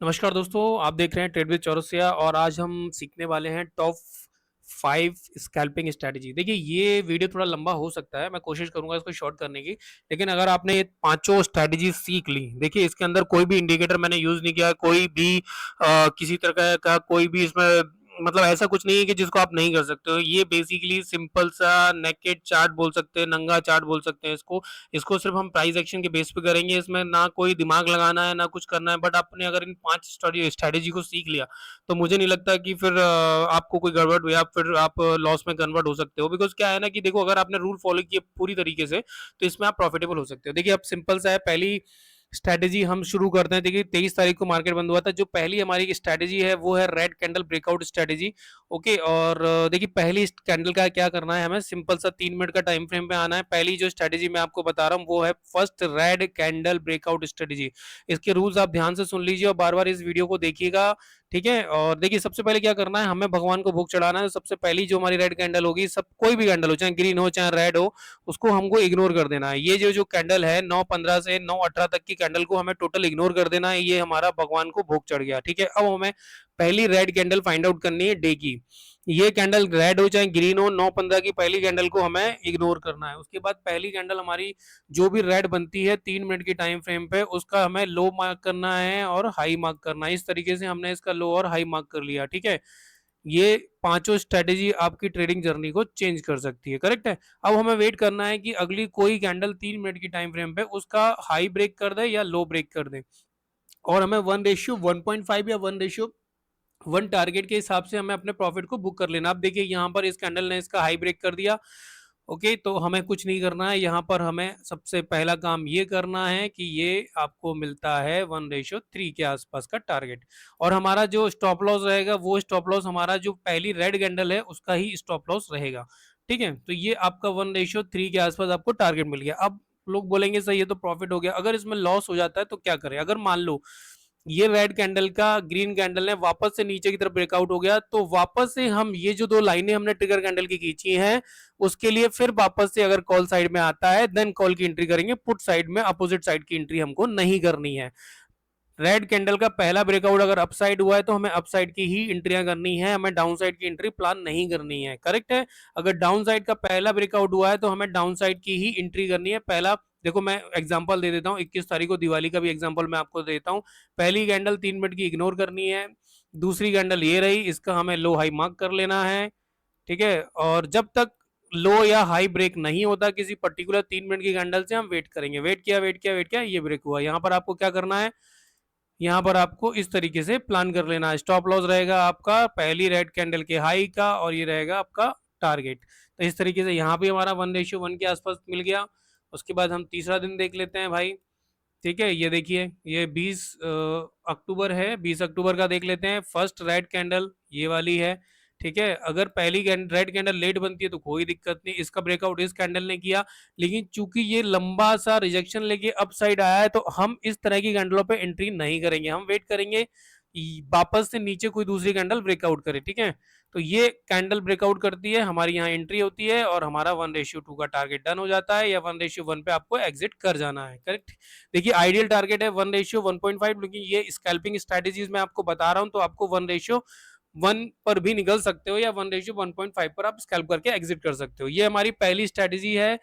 नमस्कार दोस्तों, आप देख रहे हैं ट्रेड विद चौरसिया और आज हम सीखने वाले हैं टॉप 5 स्कैल्पिंग स्ट्रैटेजी। देखिए, ये वीडियो थोड़ा लंबा हो सकता है, मैं कोशिश करूंगा इसको शॉर्ट करने की। लेकिन अगर आपने ये पांचों स्ट्रैटेजी सीख ली, देखिए इसके अंदर कोई भी इंडिकेटर मैंने यूज नहीं किया, कोई भी किसी तरह का कोई भी इसमें मतलब ऐसा कुछ नहीं है कि जिसको आप नहीं कर सकते हो। ये बेसिकली सिंपल सा नेकेड चार्ट बोल सकते हैं, नंगा चार्ट बोल सकते हैं इसको। इसको सिर्फ हम प्राइस एक्शन के बेस पे करेंगे, इसमें ना कोई दिमाग लगाना है ना कुछ करना है। बट आपने अगर इन 5 स्ट्रैटेजी को सीख लिया तो मुझे नहीं लगता कि फिर आपको कोई गड़बड़ हुई, आप फिर आप लॉस में कन्वर्ट हो सकते हो। बिकॉज क्या है ना कि देखो, अगर आपने रूल फॉलो किए पूरी तरीके से तो इसमें आप प्रॉफिटेबल हो सकते हो। देखिए, अब सिंपल सा है, पहली स्ट्रैटेजी हम शुरू करते हैं। देखिए, 23 तारीख को मार्केट बंद हुआ था। जो पहली हमारी स्ट्रैटेजी है वो है red candle breakout strategy. Okay, और देखिए पहली कैंडल का क्या करना है, हमें सिंपल सा 3 मिनट का टाइम फ्रेम पे आना है। पहली जो स्ट्रैटेजी मैं आपको बता रहा हूँ वो है first red candle breakout strategy. इसके रूल्स आप ध्यान से सुन लीजिए और बार बार इस वीडियो को देखिएगा, ठीक है। और देखिए, सबसे पहले क्या करना है, हमें भगवान को भोग चढ़ाना है। तो सबसे पहली जो हमारी रेड कैंडल होगी, सब कोई भी कैंडल हो, चाहे ग्रीन हो चाहे रेड हो, उसको हमको इग्नोर कर देना है। ये जो जो कैंडल है 9:15 से 9:18 तक की कैंडल को हमें टोटल इग्नोर कर देना है। ये हमारा भगवान को भोग चढ़ गया, ठीक है। अब हमें पहली रेड कैंडल फाइंड आउट करनी है डे की। ये कैंडल रेड हो चाहे ग्रीन हो, 9:15 की पहली कैंडल को हमें इग्नोर करना है। उसके बाद पहली कैंडल हमारी जो भी रेड बनती है 3 मिनट की टाइम फ्रेम पे, उसका हमें लो मार्क करना है और हाई मार्क करना है। इस तरीके से हमने इसका लो और हाई मार्क कर लिया, ठीक है। ये पांचों स्ट्रेटेजी आपकी ट्रेडिंग जर्नी को चेंज कर सकती है, करेक्ट है। अब हमें वेट करना है कि अगली कोई कैंडल 3 मिनट की टाइम फ्रेम पे उसका हाई ब्रेक कर दे या लो ब्रेक कर दे। और हमें 1:1.5 या 1:1 टारगेट के हिसाब से हमें अपने प्रॉफिट को बुक कर लेना। अब देखिए, यहाँ पर इस कैंडल ने इसका हाई ब्रेक कर दिया। ओके, तो हमें कुछ नहीं करना है। यहाँ पर हमें सबसे पहला काम ये करना है कि ये आपको मिलता है 1:3 के आसपास का टारगेट। और हमारा जो स्टॉप लॉस रहेगा वो स्टॉप लॉस हमारा जो पहली रेड कैंडल है उसका ही स्टॉप लॉस रहेगा, ठीक है। तो ये आपका 1:3 के आसपास आपको टारगेट मिल गया। अब लोग बोलेंगे सही है, तो प्रॉफिट हो गया। अगर इसमें लॉस हो जाता है तो क्या करें? अगर मान लो ये रेड कैंडल का ग्रीन कैंडल ने वापस से नीचे की तरफ ब्रेकआउट हो गया, तो वापस से हम ये जो दो लाइनें हमने ट्रिगर कैंडल की खींची हैं, उसके लिए फिर वापस से अगर कॉल साइड में आता है देन कॉल की एंट्री करेंगे। पुट साइड में अपोजिट साइड की एंट्री हमको नहीं करनी है। रेड कैंडल का पहला ब्रेकआउट अगर अपसाइड हुआ है तो हमें अपसाइड की ही एंट्रियां करनी है, हमें डाउन साइड की एंट्री प्लान नहीं करनी है, करेक्ट है। अगर डाउन साइड का पहला ब्रेकआउट हुआ है तो हमें डाउन साइड की ही एंट्री करनी है। पहला देखो, मैं एग्जांपल दे देता हूँ, 21 तारीख को दिवाली का भी एग्जांपल मैं आपको देता हूँ। पहली कैंडल 3 मिनट की इग्नोर करनी है। दूसरी कैंडल ये रही, इसका हमें लो हाई मार्क कर लेना है, ठीक है। और जब तक लो या हाई ब्रेक नहीं होता किसी पर्टिकुलर 3 मिनट की कैंडल से, हम वेट करेंगे। वेट किया वेट किया वेट किया, ये ब्रेक हुआ। यहाँ पर आपको क्या करना है, यहाँ पर आपको इस तरीके से प्लान कर लेना है। स्टॉप लॉस रहेगा आपका पहली रेड कैंडल के हाई का और ये रहेगा आपका टारगेट। तो इस तरीके से यहाँ भी हमारा 1:1 के आसपास मिल गया। उसके बाद हम तीसरा दिन देख लेते हैं भाई, ठीक है। ये देखिए, ये 20 अक्टूबर है, 20 अक्टूबर का देख लेते हैं। फर्स्ट रेड कैंडल ये वाली है, ठीक है। अगर पहली रेड कैंडल लेट बनती है तो कोई दिक्कत नहीं, इसका ब्रेकआउट इस कैंडल ने किया। लेकिन चूंकि ये लंबा सा रिजेक्शन लेके अप साइड आया है तो हम इस तरह की कैंडलों पे एंट्री नहीं करेंगे। हम वेट करेंगे वापस से नीचे कोई दूसरी कैंडल ब्रेकआउट करे, ठीक है। तो ये कैंडल ब्रेकआउट करती है, हमारी यहाँ एंट्री होती है और हमारा 1:2 का टारगेट डन हो जाता है, या 1:1 पे आपको एग्जिट कर जाना है, करेक्ट। देखिए, आइडियल टारगेट है 1:1.5, लेकिन ये स्कैल्पिंग स्ट्रेटेजीज मैं आपको बता रहा हूँ, तो आपको 1:1 पर भी निकल सकते हो या 1:1.5 पर आप स्कैल्प करके एग्जिट कर सकते हो। ये हमारी पहली स्ट्रेटेजी है,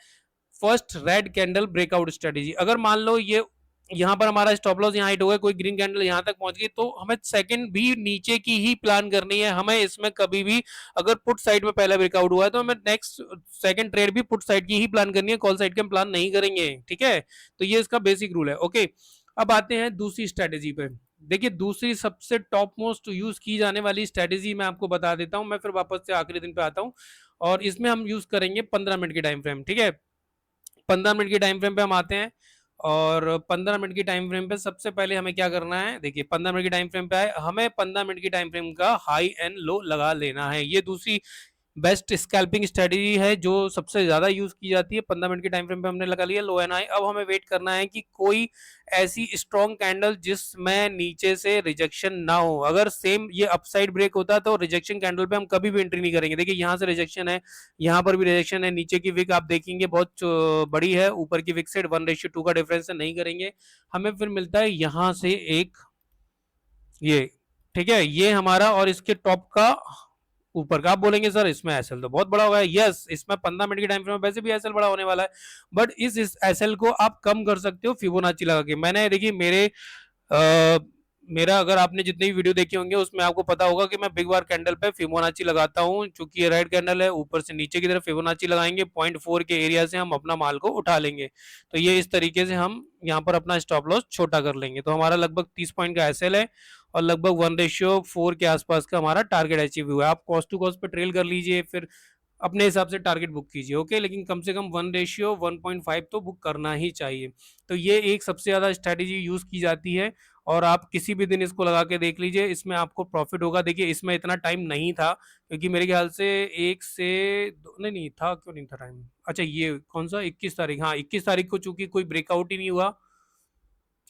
first red candle breakout strategy. अगर मान लो ये यहाँ पर हमारा स्टॉप लॉस यहाँ हिट हो गया, कोई ग्रीन कैंडल यहाँ तक पहुंच गई, तो हमें सेकंड भी नीचे की ही प्लान करनी है। हमें इसमें कभी भी अगर पुट साइड में पहला ब्रेकआउट हुआ है तो हमें नेक्स्ट सेकंड ट्रेड भी पुट साइड की ही प्लान करनी है, कॉल साइड के हम प्लान नहीं करेंगे, ठीक है। तो ये इसका बेसिक रूल है, ओके। अब आते हैं दूसरी स्ट्रेटेजी पे। देखिए, दूसरी सबसे टॉप मोस्ट यूज की जाने वाली स्ट्रेटेजी मैं आपको बता देता हूं, मैं फिर वापस से आखिरी दिन पे आता हूं। और इसमें हम यूज करेंगे 15 मिनट की टाइम फ्रेम, ठीक है। 15 मिनट की टाइम फ्रेम पे हम आते हैं और 15 मिनट की टाइम फ्रेम पे सबसे पहले हमें क्या करना है। देखिए, 15 मिनट की टाइम फ्रेम पे आए, हमें 15 मिनट की टाइम फ्रेम का हाई एंड लो लगा लेना है। ये दूसरी बेस्ट स्कैल्पिंग स्ट्रेटेजी है जो सबसे ज्यादा यूज की जाती है। 15 मिनट की टाइम फ्रेम पे हमने लगा लिया लो एंड हाई। अब हमें वेट करना है कि कोई ऐसी स्ट्रॉन्ग कैंडल जिसमें नीचे से रिजेक्शन ना हो। अगर सेम ये अपसाइड ब्रेक होता तो रिजेक्शन कैंडल पे हम कभी भी एंट्री नहीं करेंगे। देखिए, यहाँ से रिजेक्शन है, यहाँ पर भी रिजेक्शन है, नीचे की विक आप देखेंगे बहुत बड़ी है, ऊपर की विक से 1:2 का डिफरेंस है, नहीं करेंगे। हमें फिर मिलता है यहाँ से एक ये ठीक है, ये हमारा, और इसके टॉप का ऊपर का। आप बोलेंगे सर इसमें एसएल तो बहुत बड़ा होगा, यस इसमें 15 मिनट के टाइम फ्रेम में वैसे भी एसएल बड़ा होने वाला है, बट इस एसएल को आप कम कर सकते हो फिबोनाची लगा के। मैंने देखिए आ, मेरा अगर आपने जितनी भी वीडियो देखे होंगे उसमें आपको पता होगा कि मैं बिग बार कैंडल पे फिबोनाची लगाता हूं, चूंकि ये रेड कैंडल है, ऊपर से नीचे की तरफ फिबोनाची लगाएंगे, 0.4 के एरिया से हम अपना माल को उठा लेंगे। तो ये इस तरीके से हम यहाँ पर अपना स्टॉप लॉस छोटा कर लेंगे। तो हमारा लगभग 30 पॉइंट का एसएल है और लगभग 1:4 के आसपास का हमारा टारगेट अचीव हुआ है। आप कॉस्ट टू कॉस्ट पे ट्रेल कर लीजिए, फिर अपने हिसाब से टारगेट बुक कीजिए, ओके, लेकिन कम से कम 1:1.5 तो बुक करना ही चाहिए। तो ये एक सबसे ज्यादा स्ट्रैटेजी यूज की जाती है, और आप किसी भी दिन इसको लगा के देख लीजिए, इसमें आपको प्रॉफिट होगा। देखिए इसमें इतना टाइम नहीं था, क्योंकि मेरे ख्याल से एक से नहीं नहीं था, क्यों नहीं था टाइम, अच्छा ये कौन सा 21 तारीख, हाँ 21 तारीख को चूंकि कोई ब्रेकआउट ही नहीं हुआ,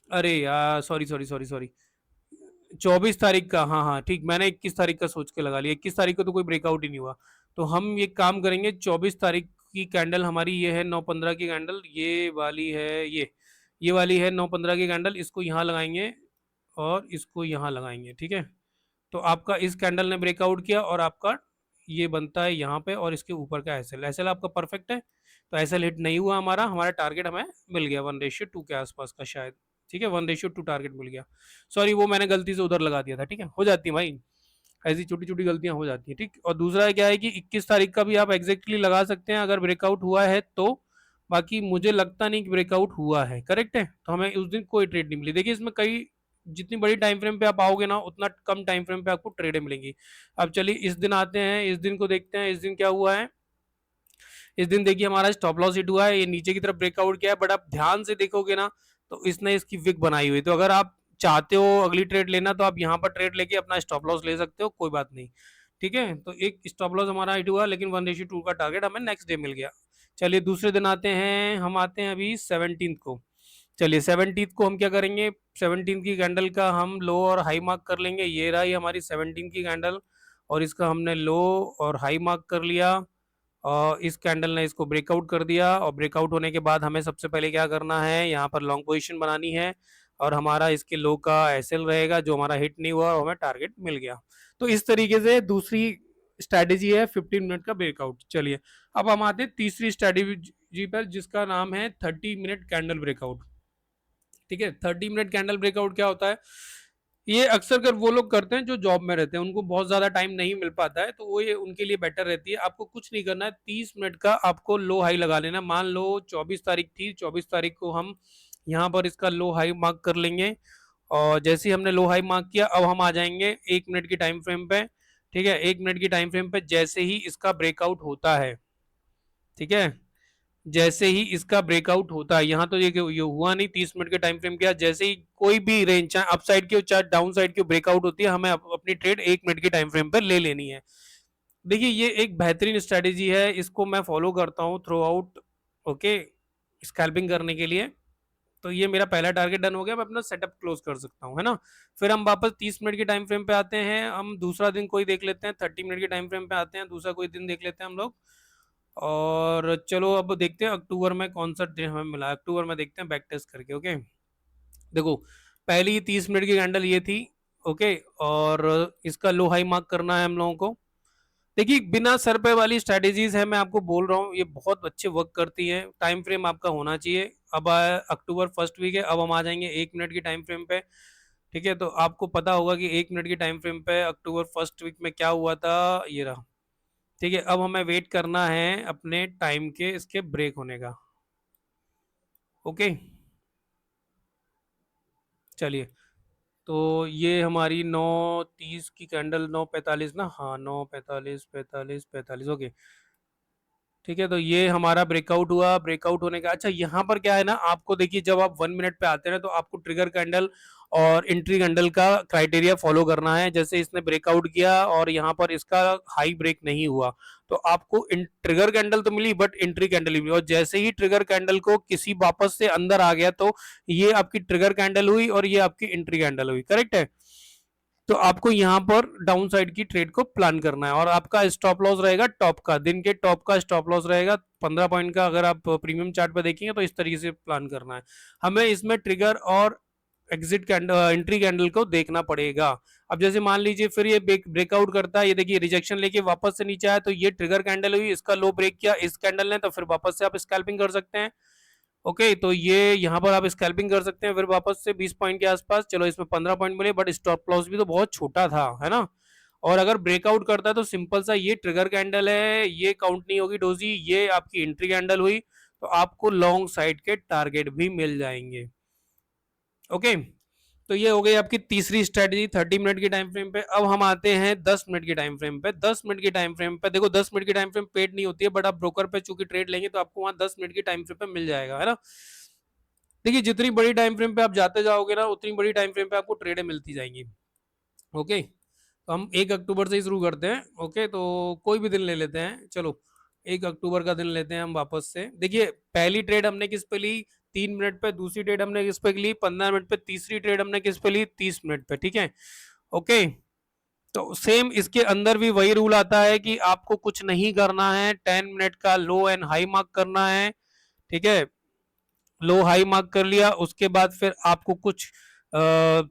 अरे यार सॉरी सॉरी सॉरी सॉरी, 24 तारीख का, हाँ हाँ ठीक, मैंने 21 तारीख का सोच के लगा लिया, 21 तारीख को तो कोई ब्रेकआउट ही नहीं हुआ। तो हम ये काम करेंगे, 24 तारीख की कैंडल हमारी ये है 9:15 की कैंडल, ये वाली है, ये वाली है 9:15 की कैंडल, इसको यहाँ लगाएंगे और इसको यहाँ लगाएंगे, ठीक है। तो आपका इस कैंडल ने ब्रेकआउट किया और आपका ये बनता है यहाँ पे, और इसके ऊपर का एसएल, एसएल आपका परफेक्ट है। तो एसएल हिट नहीं हुआ हमारा, हमारा टारगेट हमें मिल गया 1:2 के आसपास का शायद, ठीक है, 1:2 टारगेट मिल गया। सॉरी वो मैंने गलती से उधर लगा दिया था, ठीक है, हो जाती है भाई, ऐसी छोटी छोटी गलतियां हो जाती है, ठीक। और दूसरा क्या है कि 21 तारीख का भी आप एग्जैक्टली लगा सकते हैं अगर ब्रेकआउट हुआ है तो, बाकी मुझे लगता नहीं कि ब्रेकआउट हुआ है, करेक्ट है, तो हमें उस दिन कोई ट्रेड नहीं मिली। देखिए इसमें कई, जितनी बड़ी टाइम फ्रेम पे आप आओगे ना उतना कम टाइम फ्रेम पे आपको ट्रेडें मिलेंगी। अब चलिए इस दिन आते हैं, इस दिन को देखते हैं, इस दिन क्या हुआ है। इस दिन देखिए हमारा स्टॉप लॉस हिट हुआ है, ये नीचे की तरफ ब्रेकआउट किया है, बट आप ध्यान से देखोगे ना तो इसने इसकी विक बनाई हुई, तो अगर आप चाहते हो अगली ट्रेड लेना तो आप यहाँ पर ट्रेड लेके अपना स्टॉप लॉस ले सकते हो, कोई बात नहीं, ठीक है। तो एक स्टॉप लॉस हमारा हिट हुआ, लेकिन 1:2 का टारगेट हमें नेक्स्ट डे मिल गया। चलिए दूसरे दिन आते हैं, हम आते हैं अभी 17 को। चलिए 17 को हम क्या करेंगे, 17 की कैंडल का हम लो और हाई मार्क कर लेंगे, ये रही हमारी 17 की कैंडल, और इसका हमने लो और हाई मार्क कर लिया, और इस कैंडल ने इसको ब्रेकआउट कर दिया, और ब्रेकआउट होने के बाद हमें सबसे पहले क्या करना है, यहाँ पर लॉन्ग पोजीशन बनानी है, और हमारा इसके लो का एसएल रहेगा जो हमारा हिट नहीं हुआ और हमें टारगेट मिल गया। तो इस तरीके से दूसरी स्ट्रैटेजी है 15 मिनट का ब्रेकआउट। चलिए अब हम आते हैं तीसरी स्ट्रैटेजी पर, जिसका नाम है 30 मिनट कैंडल ब्रेकआउट, ठीक है। 30 मिनट कैंडल ब्रेकआउट क्या होता है, ये अक्सर कर वो लोग करते हैं जो जॉब में रहते हैं, उनको बहुत ज्यादा टाइम नहीं मिल पाता है, तो वो ये उनके लिए बेटर रहती है। आपको कुछ नहीं करना है, 30 मिनट का आपको लो हाई लगा लेना। मान लो 24 तारीख थी, 24 तारीख को हम यहाँ पर इसका लो हाई मार्क कर लेंगे, और जैसे ही हमने लो हाई मार्क किया अब हम आ जाएंगे 1 मिनट की टाइम फ्रेम पे, ठीक है। 1 मिनट की टाइम फ्रेम पे जैसे ही इसका ब्रेकआउट होता है, ठीक है, जैसे ही इसका ब्रेकआउट होता है, यहाँ तो ये हुआ नहीं, 30 मिनट के टाइम फ्रेम के बाद जैसे ही कोई भी रेंज चाहे अप साइड की हो चाहे डाउन साइड की ब्रेकआउट होती है, हमें अपनी ट्रेड 1 मिनट की टाइम फ्रेम पर ले लेनी है। देखिए ये एक बेहतरीन स्ट्रेटेजी है, इसको मैं फॉलो करता हूँ थ्रू आउट, ओके, स्कैल्पिंग करने के लिए। तो ये मेरा पहला टारगेट डन हो गया, मैं अपना सेटअप क्लोज कर सकता हूँ, है ना। फिर हम वापस 30 मिनट की टाइम फ्रेम पे आते हैं, हम दूसरा दिन कोई देख लेते हैं, 30 मिनट की टाइम फ्रेम पे आते हैं, दूसरा कोई दिन देख लेते हैं हम लोग। और चलो अब देखते हैं अक्टूबर में कौन सा दिन हमें मिला, अक्टूबर में देखते हैं बैक टेस्ट करके, ओके। देखो पहली 30 मिनट की कैंडल ये थी, ओके, और इसका लो हाई मार्क करना है हम लोगों को। देखिए बिना सर पे वाली स्ट्रेटेजीज है, मैं आपको बोल रहा हूँ ये बहुत अच्छे वर्क करती हैं, टाइम फ्रेम आपका होना चाहिए। अब अक्टूबर फर्स्ट वीक है, अब हम आ जाएंगे 1 मिनट की टाइम फ्रेम पे, ठीक है। तो आपको पता होगा कि 1 मिनट की टाइम फ्रेम पे अक्टूबर फर्स्ट वीक में क्या हुआ था, ये रहा, ठीक है। अब हमें वेट करना है अपने टाइम के इसके ब्रेक होने का, ओके। चलिए तो ये हमारी 9:30 की कैंडल, 9:45 ना, हाँ 9:45 45 45, ओके, ठीक है। तो ये हमारा ब्रेकआउट हुआ, ब्रेकआउट होने का, अच्छा यहाँ पर क्या है ना, आपको देखिए जब आप 1 मिनट पे आते हैं तो आपको ट्रिगर कैंडल और एंट्री कैंडल का क्राइटेरिया फॉलो करना है। जैसे इसने ब्रेकआउट किया और यहाँ पर इसका हाई ब्रेक नहीं हुआ, तो आपको ट्रिगर कैंडल तो मिली बट एंट्री कैंडल ही मिली, और जैसे ही ट्रिगर कैंडल को किसी वापस से अंदर आ गया तो ये आपकी ट्रिगर कैंडल हुई और ये आपकी एंट्री कैंडल हुई, करेक्ट है। तो आपको यहाँ पर डाउन साइड की ट्रेड को प्लान करना है, और आपका स्टॉप लॉस रहेगा टॉप का, दिन के टॉप का स्टॉप लॉस रहेगा 15 पॉइंट का। अगर आप प्रीमियम चार्ट पर देखेंगे तो इस तरीके से प्लान करना है हमें। इसमें ट्रिगर और एग्जिट कैंडल, एंट्री कैंडल को देखना पड़ेगा। अब जैसे मान लीजिए फिर ये ब्रेकआउट करता है, ये देखिए रिजेक्शन लेके वापस से नीचे आया, तो ये ट्रिगर कैंडल हुई, इसका लो ब्रेक किया इस कैंडल ने, तो फिर वापस से आप स्कैल्पिंग कर सकते हैं। ओके, तो ये यहाँ पर आप स्कैल्पिंग कर सकते हैं फिर वापस से 20 पॉइंट के आसपास। चलो इसमें 15 पॉइंट मिले, बट स्टॉप लॉस भी तो बहुत छोटा था, है ना। और अगर ब्रेकआउट करता है तो सिंपल सा ये ट्रिगर कैंडल है, ये काउंट नहीं होगी डोजी, ये आपकी एंट्री कैंडल हुई, तो आपको लॉन्ग साइड के टारगेट भी मिल जाएंगे। ओके, तो ये हो गई आपकी तीसरी स्ट्रेटजी 30 मिनट की टाइम फ्रेम पे। अब हम आते हैं 10 मिनट की टाइम फ्रेम पे। 10 मिनट की टाइम फ्रेम पे देखो, 10 मिनट की टाइम फ्रेम पेड नहीं होती है, बट आप ब्रोकर पे चूंकि ट्रेड लेंगे तो आपको वहां 10 मिनट की टाइम फ्रेम पे मिल जाएगा, है ना। देखिए जितनी बड़ी टाइम फ्रेम पे आप जाते जाओगे ना, उतनी बड़ी टाइम फ्रेम पे आपको ट्रेडें मिलती जाएंगी। ओके, तो हम 1 अक्टूबर से ही शुरू करते हैं। ओके, तो कोई भी दिन ले लेते हैं, चलो 1 अक्टूबर का दिन लेते हैं हम वापस से। देखिए पहली ट्रेड हमने किस पे ली, 3 मिनट पे। दूसरी ट्रेड हमने किस पे ली, 15 मिनट पे। तीसरी ट्रेड हमने किस पे ली, 30 मिनट पे। ठीक है, ओके। तो सेम इसके अंदर भी वही रूल आता है कि आपको कुछ नहीं करना है, 10 मिनट का लो एंड हाई मार्क करना है। ठीक है, लो हाई मार्क कर लिया, उसके बाद फिर आपको कुछ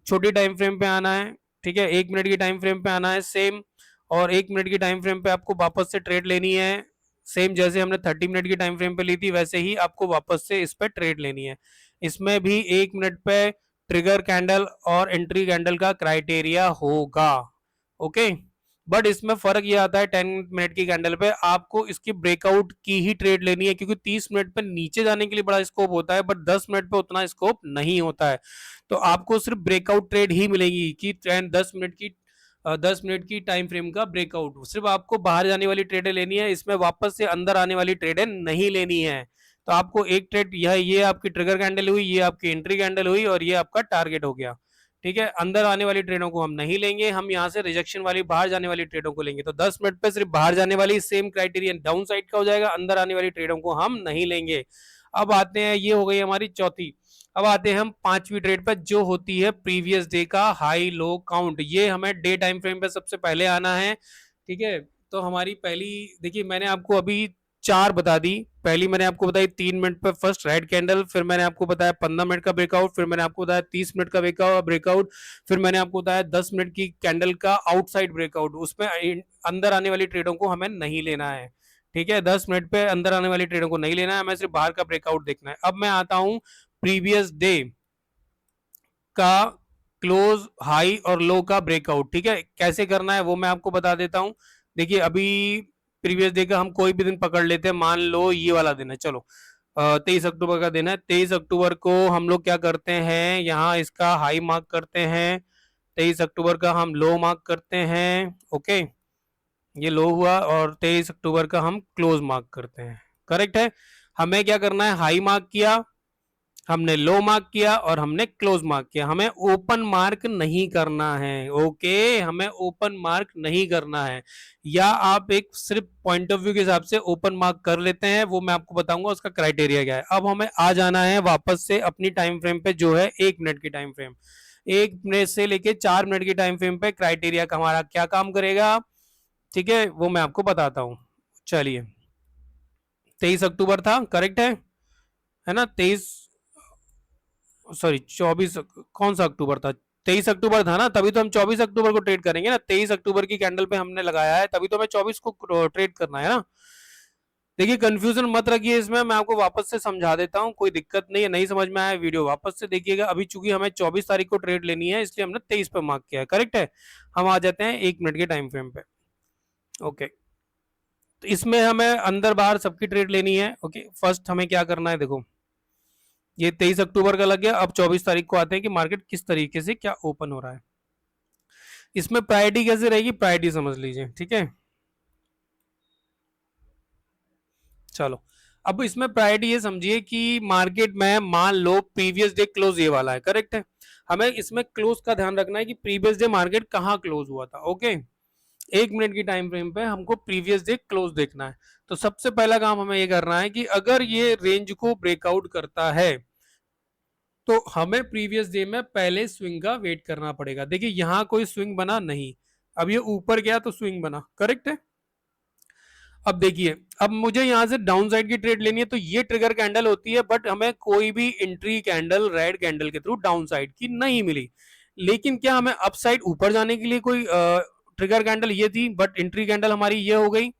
छोटी टाइम फ्रेम पे आना है। ठीक है, 1 मिनट की टाइम फ्रेम पे आना है सेम, और 1 मिनट की टाइम फ्रेम पे आपको वापस से ट्रेड लेनी है। सेम जैसे हमने 30 मिनट की टाइम फ्रेम पे ली थी, वैसे ही आपको वापस से इस पे ट्रेड लेनी है। इसमें भी 1 मिनट पे ट्रिगर कैंडल और एंट्री कैंडल का क्राइटेरिया होगा। ओके, बट इसमें फर्क ये आता है 10 मिनट की कैंडल पे आपको इसकी ब्रेकआउट की ही ट्रेड लेनी है, क्योंकि 30 मिनट पे नीचे जाने के लिए बड़ा स्कोप होता है, बट 10 मिनट पे उतना स्कोप नहीं होता है। तो आपको सिर्फ ब्रेकआउट ट्रेड ही मिलेगी कि 10 मिनट की टाइम फ्रेम का ब्रेकआउट। सिर्फ आपको बाहर जाने वाली ट्रेडें लेनी है, इसमें वापस से अंदर आने वाली ट्रेडें नहीं लेनी है। तो आपको एक ट्रेड, ये आपकी ट्रिगर कैंडल हुई, ये आपकी एंट्री कैंडल हुई, और ये आपका टारगेट हो गया। ठीक है, अंदर आने वाली ट्रेडों को हम नहीं लेंगे, हम यहाँ से रिजेक्शन वाली बाहर जाने वाली ट्रेडों को लेंगे। तो 10 मिनट पे सिर्फ बाहर जाने वाली सेम क्राइटेरिया डाउन साइड का हो जाएगा, अंदर आने वाली ट्रेडों को हम नहीं लेंगे। अब आते हैं, ये हो गई हमारी चौथी। अब आते हैं हम पांचवी ट्रेड पर, जो होती है प्रीवियस डे का हाई लो काउंट। ये हमें डे टाइम फ्रेम पे सबसे पहले आना है। ठीक है, तो हमारी पहली, देखिए मैंने आपको अभी 4 बता दी। पहली मैंने आपको बताई 3 मिनट पर फर्स्ट रेड कैंडल, फिर मैंने आपको बताया 15 मिनट का ब्रेकआउट, फिर मैंने आपको बताया 30 मिनट का ब्रेकआउट, फिर मैंने आपको बताया 10 मिनट की कैंडल का आउटसाइड ब्रेकआउट। उसमें अंदर आने वाली ट्रेडों को हमें नहीं लेना है। ठीक है, 10 मिनट पे अंदर आने वाली ट्रेडों को नहीं लेना है, हमें सिर्फ बाहर का ब्रेकआउट देखना है। अब मैं आता हूं प्रीवियस डे का क्लोज हाई और लो का ब्रेकआउट। ठीक है, कैसे करना है वो मैं आपको बता देता हूं। देखिए अभी प्रीवियस डे का हम कोई भी दिन पकड़ लेते हैं, मान लो ये वाला दिन है, चलो 23 अक्टूबर का दिन है। 23 अक्टूबर को हम लोग क्या करते हैं, यहाँ इसका हाई मार्क करते हैं, 23 अक्टूबर का हम लो मार्क करते हैं। ओके, ये लो हुआ, और 23 अक्टूबर का हम क्लोज मार्क करते हैं। करेक्ट है, हमें क्या करना है, हाई मार्क किया, हमने लो मार्क किया, और हमने क्लोज मार्क किया। हमें ओपन मार्क नहीं करना है। ओके, हमें ओपन मार्क नहीं करना है, या आप एक सिर्फ पॉइंट ऑफ व्यू के हिसाब से ओपन मार्क कर लेते हैं, वो मैं आपको बताऊंगा उसका क्राइटेरिया क्या है। अब हमें आ जाना है वापस से अपनी टाइम फ्रेम पे, जो है 1 मिनट की टाइम फ्रेम। 1 मिनट से लेके 4 मिनट की टाइम फ्रेम पे क्राइटेरिया का हमारा क्या काम करेगा, ठीक है, वो मैं आपको बताता हूं। चलिए, 23 अक्टूबर था, करेक्ट है ना। 24, कौन सा अक्टूबर था, 23 अक्टूबर था ना, तभी तो हम 24 अक्टूबर को ट्रेड करेंगे ना। 23 अक्टूबर की कैंडल पे हमने लगाया है, तभी तो हमें 24 को ट्रेड करना है ना। देखिए कंफ्यूजन मत रखिए इसमें, मैं आपको वापस से समझा देता हूँ, कोई दिक्कत नहीं है। नहीं समझ में आया वीडियो वापस से देखिएगा। अभी चूंकि हमें 24 तारीख को ट्रेड लेनी है, इसलिए हमने 23 पे मार्क किया है, करेक्ट है। हम आ जाते हैं 1 मिनट के टाइम फ्रेम पे। ओके, तो इसमें हमें अंदर बाहर सबकी ट्रेड लेनी है। ओके, फर्स्ट हमें क्या करना है, देखो ये 23 अक्टूबर का लग गया। अब 24 तारीख को आते हैं कि मार्केट किस तरीके से क्या ओपन हो रहा है। इसमें प्रायोरिटी कैसे रहेगी, प्रायोरिटी समझ लीजिए। ठीक है, चलो अब इसमें प्रायोरिटी ये समझिए कि मार्केट में मान लो प्रीवियस डे क्लोज ये वाला है, करेक्ट है। हमें इसमें क्लोज का ध्यान रखना है कि प्रीवियस डे मार्केट कहाँ क्लोज हुआ था। ओके, 1 मिनट की टाइम फ्रेम पे हमको प्रीवियस डे क्लोज देखना है। तो सबसे पहला काम हमें ये करना है कि अगर ये रेंज को ब्रेकआउट करता है, तो हमें प्रीवियस डे में पहले स्विंग का वेट करना पड़ेगा। देखिए यहां कोई स्विंग बना नहीं, अब ये ऊपर गया तो स्विंग बना, करेक्ट है। अब देखिए, अब मुझे यहाँ से डाउन साइड की ट्रेड लेनी है, तो ये ट्रिगर कैंडल होती है, बट हमें कोई भी एंट्री कैंडल रेड कैंडल के थ्रू डाउन साइड की नहीं मिली। लेकिन क्या हमें अप साइड ऊपर जाने के लिए कोई ट्रिगर कैंडल ये थी, बट एंट्री कैंडल हमारी ये हो गई।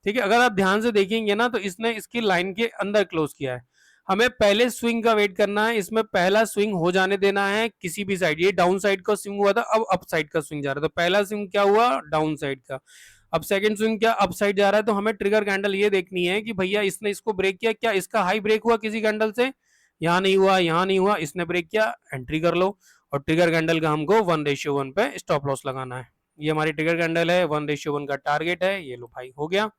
ठीक है, अगर आप ध्यान से देखेंगे ना, तो इसने इसकी लाइन के अंदर क्लोज किया है। हमें पहले स्विंग का वेट करना है, इसमें पहला स्विंग हो जाने देना है किसी भी साइड। ये डाउन साइड का स्विंग हुआ था, अब अप साइड का स्विंग जा रहा है, तो पहला स्विंग क्या हुआ, डाउन साइड का। अब सेकंड स्विंग क्या, अप साइड जा रहा है। तो हमें ट्रिगर कैंडल ये देखनी है कि भैया इसने इसको ब्रेक किया, क्या इसका हाई ब्रेक हुआ किसी कैंडल से, यहाँ नहीं हुआ, यहाँ नहीं हुआ, इसने ब्रेक किया, एंट्री कर लो। और ट्रिगर कैंडल का हमको 1:1 पे स्टॉप लॉस लगाना है। ये हमारी ट्रिगर कैंडल है, 1:1 का टारगेट है। ये लो भाई, हो गया,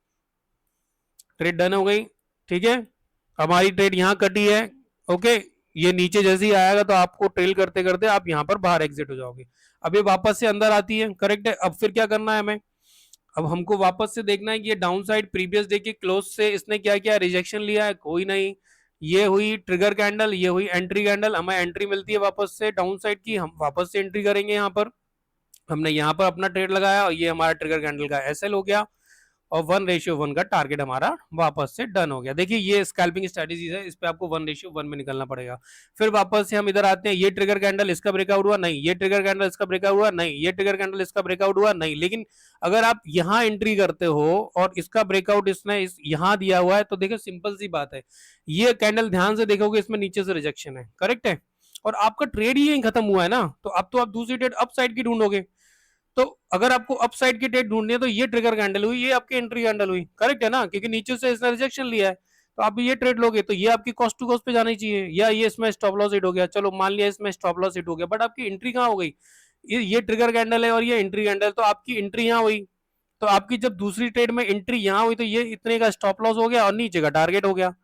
ट्रेड डन हो गई। ठीक है, हमारी ट्रेड यहाँ कटी है। ओके, ये नीचे जैसे ही आएगा तो आपको ट्रेल करते करते आप यहाँ पर बाहर एग्जिट हो जाओगे। अब ये वापस से अंदर आती है, करेक्ट है। अब फिर क्या करना है हमें, अब हमको वापस से देखना है कि ये डाउन साइड प्रीवियस डे के क्लोज से इसने क्या किया, रिजेक्शन लिया है, कोई नहीं। ये हुई ट्रिगर कैंडल, ये हुई एंट्री कैंडल, हमें एंट्री मिलती है वापस से डाउन साइड की, हम वापस से एंट्री करेंगे। यहाँ पर हमने यहाँ पर अपना ट्रेड लगाया और ये हमारा ट्रिगर कैंडल का एसएल हो गया और 1:1 का टारगेट हमारा वापस से डन हो गया। देखिए ये स्कैल्पिंग स्ट्रेटजीज है, इस पे आपको 1:1 में निकलना पड़ेगा। फिर वापस से हम इधर आते हैं, ये ट्रिगर कैंडल इसका ब्रेकआउट हुआ नहीं, ये ट्रिगर कैंडल इसका ब्रेकआउट हुआ नहीं, ये ट्रिगर कैंडल इसका ब्रेकआउट हुआ नहीं। लेकिन अगर आप यहाँ एंट्री करते हो और इसका ब्रेकआउट इसने यहाँ दिया हुआ है, तो देखो सिंपल सी बात है, ये कैंडल ध्यान से देखोगे इसमें नीचे से रिजेक्शन है, करेक्ट है, और आपका ट्रेड ही यहीं खत्म हुआ है ना। तो अब तो आप दूसरी ट्रेड अप साइड की ढूंढोगे। तो अगर आपको अप साइड की ट्रेड ढूंढनी है तो ये ट्रिगर कैंडल हुई, ये आपकी एंट्री कैंडल हुई, करेक्ट है ना, क्योंकि नीचे से इसने रिजेक्शन लिया है। तो आप ये ट्रेड लोगे तो ये आपकी कॉस्ट टू कॉस्ट पे जानी चाहिए, या ये इसमें स्टॉप लॉस हिट हो गया, चलो मान लिया इसमें स्टॉप लॉस हिट हो गया, बट आपकी एंट्री कहाँ हो गई, ये ट्रिगर कैंडल है और ये एंट्री कैंडल, तो आपकी एंट्री यहाँ हुई। तो आपकी जब दूसरी ट्रेड में एंट्री यहाँ हुई तो ये इतने का स्टॉप लॉस हो गया और नीचे का टारगेट हो गया,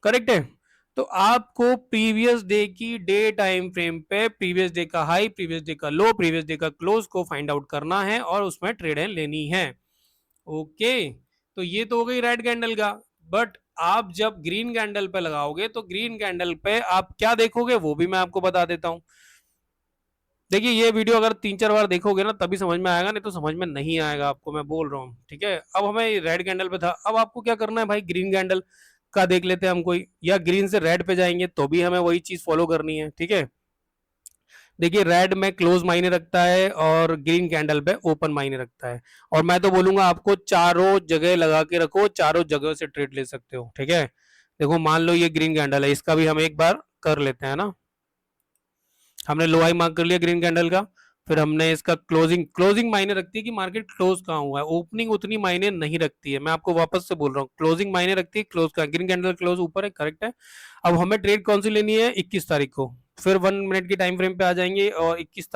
करेक्ट है। तो आपको प्रीवियस डे की डे टाइम फ्रेम पे प्रीवियस डे का हाई, प्रीवियस डे का लो, प्रीवियस डे का क्लोज को फाइंड आउट करना है और उसमें ट्रेडें लेनी है। ओके, तो ये तो हो गई रेड कैंडल का। बट आप जब ग्रीन कैंडल पे लगाओगे तो ग्रीन कैंडल पे आप क्या देखोगे वो भी मैं आपको बता देता हूं। देखिए ये वीडियो अगर 3-4 बार देखोगे ना तभी समझ में आएगा, नहीं तो समझ में नहीं आएगा आपको, मैं बोल रहा हूँ। ठीक है, अब हमें रेड कैंडल पे था, अब आपको क्या करना है भाई, ग्रीन कैंडल का देख लेते हैं हम कोई, या ग्रीन से रेड पे जाएंगे तो भी हमें वही चीज फॉलो करनी है। ठीक है, देखिए रेड में क्लोज मायने रखता है और ग्रीन कैंडल पे ओपन मायने रखता है। और मैं तो बोलूंगा आपको चारों जगह लगा के रखो, चारों जगह से ट्रेड ले सकते हो। ठीक है, देखो मान लो ये ग्रीन कैंडल है, इसका भी हम एक बार कर लेते हैं ना। हमने लो हाई मार्क कर लिया ग्रीन कैंडल का, फिर हमने इसका क्लोजिंग, क्लोजिंग मायने रखती है कि मार्केट क्लोज कहाँ हुआ है, ओपनिंग उतनी मायने नहीं रखती है। मैं आपको वापस से बोल रहा हूँ, क्लोजिंग मायने रखती है, क्लोज का, ग्रीन कैंडल क्लोज ऊपर है, करेक्ट है। अब हमें ट्रेड कौन सी लेनी है, 21 तारीख को, फिर 1 मिनट की टाइम फ्रेम पे आ जाएंगे और 21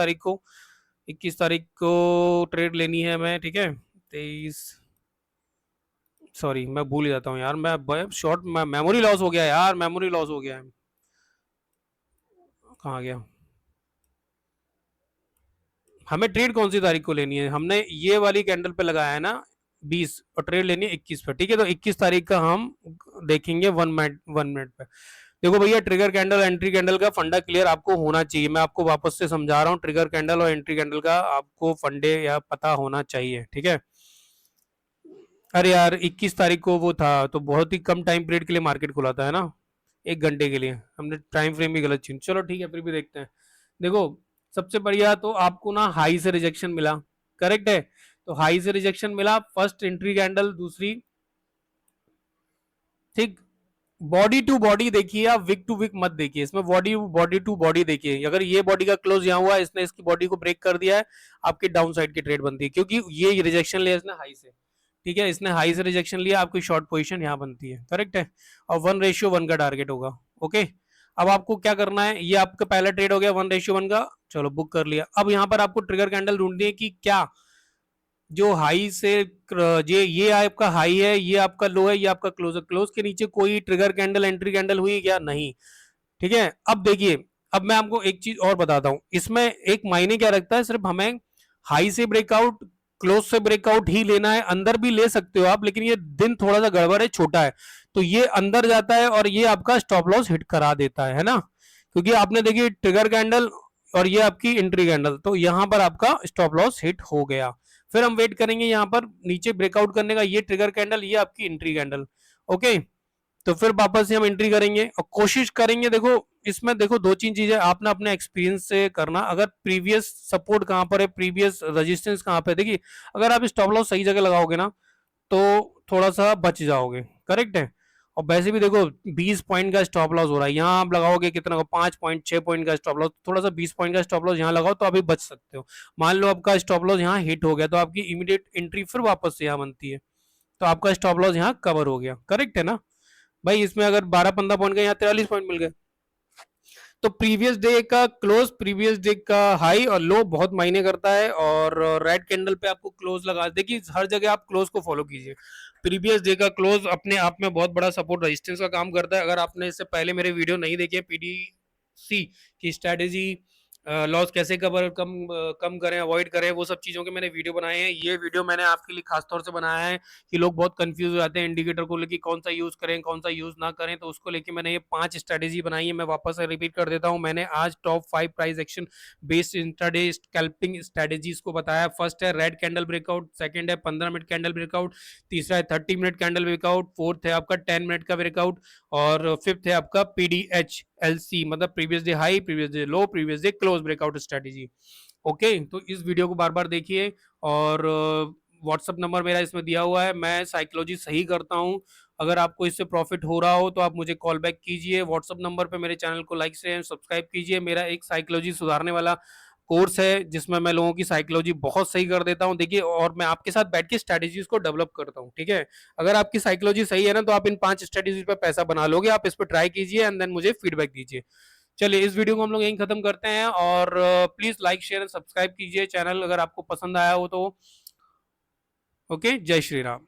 तारीख को ट्रेड लेनी है हमें। ठीक है, 23, सॉरी मैं भूल जाता हूँ यार, मैं शॉर्ट मेमोरी लॉस हो गया यार, मेमोरी लॉस हो गया है, कहाँ गया। हमें ट्रेड कौन सी तारीख को लेनी है, हमने ये वाली कैंडल पे लगाया है ना 20, और ट्रेड लेनी है 21 पे। ठीक है, तो 21 तारीख का हम देखेंगे 1 मिनट पे। देखो भैया ट्रिगर कैंडल एंट्री कैंडल का फंडा क्लियर आपको होना चाहिए, मैं आपको वापस से समझा रहा हूँ, ट्रिगर कैंडल और एंट्री कैंडल का आपको फंडे या पता होना चाहिए। ठीक है, अरे यार 21 तारीख को वो था, तो बहुत ही कम टाइम पीरियड के लिए मार्केट खुला था, है ना, 1 घंटे के लिए, हमने टाइम फ्रेम भी गलत चुन, चलो ठीक है फिर भी देखते हैं। देखो सबसे बढ़िया तो आपको ना हाई से रिजेक्शन मिला, करेक्ट है, तो हाई से रिजेक्शन मिला, फर्स्ट एंट्री कैंडल, दूसरी, ठीक, बॉडी टू बॉडी देखिए, आप विक टू विक मत देखिए, इसमें बॉडी बॉडी टू बॉडी देखिए। अगर ये बॉडी का क्लोज यहाँ हुआ, इसने इसकी बॉडी को ब्रेक कर दिया है, आपकी डाउन साइड की ट्रेड बनती है, क्योंकि ये रिजेक्शन लिया इसने हाई से। ठीक है, इसने हाई से रिजेक्शन लिया, आपकी शॉर्ट पोजीशन यहाँ बनती है, करेक्ट है, और 1:1 का टारगेट होगा। ओके, अब आपको क्या करना है, ये आपका पहला ट्रेड हो गया 1:1 का, चलो बुक कर लिया। अब यहाँ पर आपको ट्रिगर कैंडल ढूंढनी है कि क्या जो हाई से, ये आपका हाई है, ये आपका लो है, ये आपका क्लोज है, क्लोज के नीचे कोई ट्रिगर कैंडल एंट्री कैंडल हुई क्या, नहीं। ठीक है, अब देखिए, अब मैं आपको एक चीज और बताता हूं, इसमें एक मायने क्या रखता है, सिर्फ हमें हाई से ब्रेकआउट, क्लोज से ब्रेकआउट ही लेना है, अंदर भी ले सकते हो आप, लेकिन ये दिन थोड़ा सा गड़बड़ है, छोटा है, तो ये अंदर जाता है और ये आपका स्टॉप लॉस हिट करा देता है ना, क्योंकि आपने देखिए ट्रिगर कैंडल और ये आपकी एंट्री कैंडल, तो यहां पर आपका स्टॉप लॉस हिट हो गया। फिर हम वेट करेंगे यहाँ पर नीचे ब्रेकआउट करने का, ये ट्रिगर कैंडल, ये आपकी एंट्री कैंडल। ओके, तो फिर वापस से हम एंट्री करेंगे और कोशिश करेंगे, देखो इसमें देखो दो तीन चीजें आपने अपने एक्सपीरियंस से करना। अगर प्रीवियस सपोर्ट कहाँ पर है, प्रीवियस रेजिस्टेंस कहाँ पे, देखिए अगर आप स्टॉप लॉस सही जगह लगाओगे ना तो थोड़ा सा बच जाओगे, करेक्ट है। और वैसे भी देखो 20 पॉइंट का स्टॉप लॉस हो रहा है, यहाँ आप लगाओगे कितना को 5 पॉइंट 6 पॉइंट का स्टॉप लॉस, थोड़ा सा 20 पॉइंट का स्टॉप लॉस यहाँ लगाओ तो अभी बच सकते हो। मान लो आपका स्टॉप लॉस यहाँ हिट हो गया तो आपकी इमीडिएट एंट्री फिर वापस से यहाँ बनती है, तो आपका स्टॉप लॉस यहाँ कवर हो गया, करेक्ट है ना भाई। इसमें अगर 12-15 पॉइंट का यहाँ 43 पॉइंट मिल गए, तो प्रीवियस डे का क्लोज, प्रीवियस डे का हाई और लो बहुत मायने करता है। और रेड कैंडल पे आपको क्लोज लगा, देखिए हर जगह आप क्लोज को फॉलो कीजिए। प्रीवियस डे का क्लोज अपने आप में बहुत बड़ा सपोर्ट रेजिस्टेंस का काम करता है। अगर आपने इससे पहले मेरे वीडियो नहीं देखे पीडीसी की स्ट्रेटेजी, लॉस कैसे कम करें, अवॉइड करें, वो सब चीज़ों के मैंने वीडियो बनाए हैं। ये वीडियो मैंने आपके लिए खास तौर से बनाया है कि लोग बहुत कंफ्यूज हो जाते हैं इंडिकेटर को लेके, कौन सा यूज़ करें कौन सा यूज़ ना करें, तो उसको लेके मैंने ये 5 स्ट्रेटेजी बनाई है। मैं वापस से रिपीट कर देता हूँ, मैंने आज top 5 price action based intraday scalping strategies को बताया। फर्स्ट है रेड कैंडल ब्रेकआउट, सेकंड है 15 मिनट कैंडल ब्रेकआउट, तीसरा है 30 मिनट कैंडल ब्रेकआउट, फोर्थ है आपका 10 मिनट का ब्रेकआउट, और फिफ्थ है आपका पीडीएच एलसी, मतलब previous day high, previous day लो, previous day close breakout strategy. Okay, तो इस वीडियो को बार बार देखिए। और व्हाट्सअप नंबर मेरा इसमें दिया हुआ है, मैं साइकोलॉजी सही करता हूँ। अगर आपको इससे प्रॉफिट हो रहा हो तो आप मुझे कॉल बैक कीजिए व्हाट्सअप नंबर पे, मेरे चैनल को लाइक शेयर सब्सक्राइब कीजिए। मेरा एक साइकोलॉजी सुधारने वाला कोर्स है जिसमें मैं लोगों की साइकोलॉजी बहुत सही कर देता हूँ, देखिए, और मैं आपके साथ बैठ के स्ट्रेटेजीज को डेवलप करता हूँ, ठीक है। अगर आपकी साइकोलॉजी सही है ना तो आप इन 5 स्ट्रेटेजीज पे पैसा बना लोगे। आप इस पर ट्राई कीजिए एंड देन मुझे फीडबैक दीजिए। चलिए इस वीडियो को हम लोग यहीं खत्म करते हैं, और प्लीज लाइक शेयर सब्सक्राइब कीजिए चैनल अगर आपको पसंद आया हो तो। ओके, जय श्री राम।